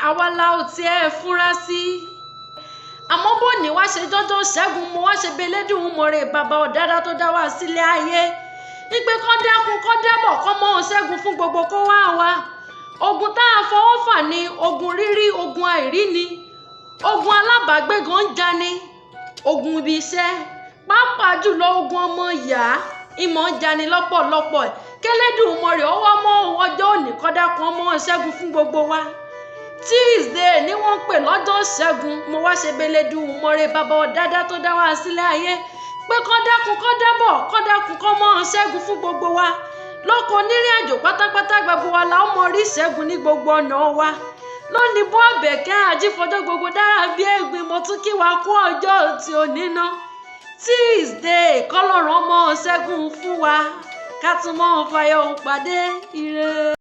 àwa la ò tiẹ̀ fura sí. Àmọ́ bó ní wá ṣe jọ́jọ́ ṣẹ́gun mo wá ṣe belédùn mọ̀rẹ́ bàbá ọ̀dára tó dá wá sílé ayé. Ìpè kọ́ dákun kọ́ dábọ̀ kọ́ mọ́ ṣẹ́gun fún gbogbo kó wá wa. Ogun tá a fọwọ́ fà ni ogun rírí, ogun àìrí ni. Ogun alábàágbégan ń jani. Ogun ibi iṣẹ́. Pàápàá jùlọ ogun ọmọ ìyá. Ìmọ̀ ń jani lọ́pọ̀lọpọ̀. Kélédùn mọ̀rẹ́ ọwọ́ mọ́ ọjọ́ òní kọ́ dákun mọ́ ṣẹ́gun fún gbogbo wa. Tuesday ni wọ́n pè lọ́jọ́ ṣẹ́gun mo wá ṣe belédùn mọ̀rẹ́ bàbá ọ̀dára tó dá wá sílé ayé. Pé kọ́ dákun kọ́ dábọ̀ kọ́ dákun kọ́ mọ́ ṣẹ́gun fún gbogbo wa. Lóko onírìn àjò pátápátá gbogbo wa la ó mọ rí ṣẹ́gun ní gbogbo ọ̀nà wa. Lónìí bó Àbẹ̀kẹ́ Ajífọjọ́ gbogbo dára bí ẹ̀gbin mo tún kí wa kú ọjọ́ tí ò ní ná. Tuesday kọ́lọ́run mọ́ ṣẹ́gun fún wa ká tún mọ́ fayọ̀ pàdé ire.